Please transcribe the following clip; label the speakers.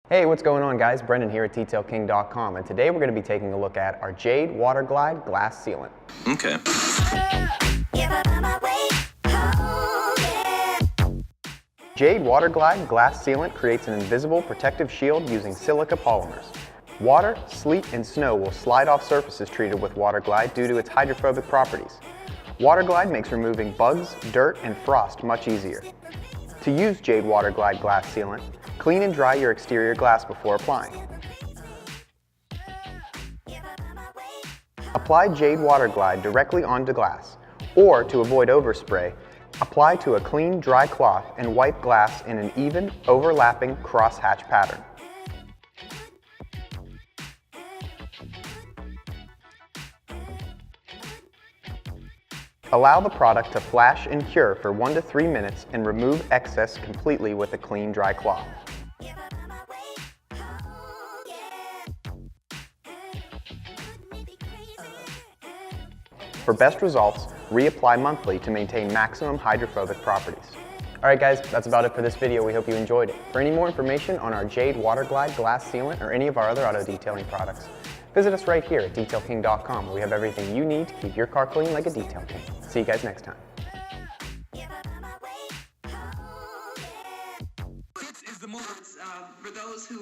Speaker 1: Hey, what's going on guys? Brendan here at DetailKing.com, and today we're going to be taking a look at our Jade Water Glyde glass sealant.
Speaker 2: Okay.
Speaker 1: Jade Water Glyde glass sealant creates an invisible protective shield using silica polymers. Water, sleet, and snow will slide off surfaces treated with Water Glyde due to its hydrophobic properties. Water Glyde makes removing bugs, dirt, and frost much easier. To use Jade Water Glyde glass sealant, clean and dry your exterior glass before applying. Apply Jade Water Glyde directly onto glass, or to avoid overspray, apply to a clean, dry cloth and wipe glass in an even, overlapping cross-hatch pattern. Allow the product to flash and cure for 1 to 3 minutes and remove excess completely with a clean, dry cloth. For best results, reapply monthly to maintain maximum hydrophobic properties. Alright guys, that's about it for this video. We hope you enjoyed it. For any more information on our Jade Water Glyde glass sealant or any of our other auto detailing products, visit us right here at DetailKing.com, where we have everything you need to keep your car clean like a detail king. See you guys next time.
Speaker 3: This is the move for those who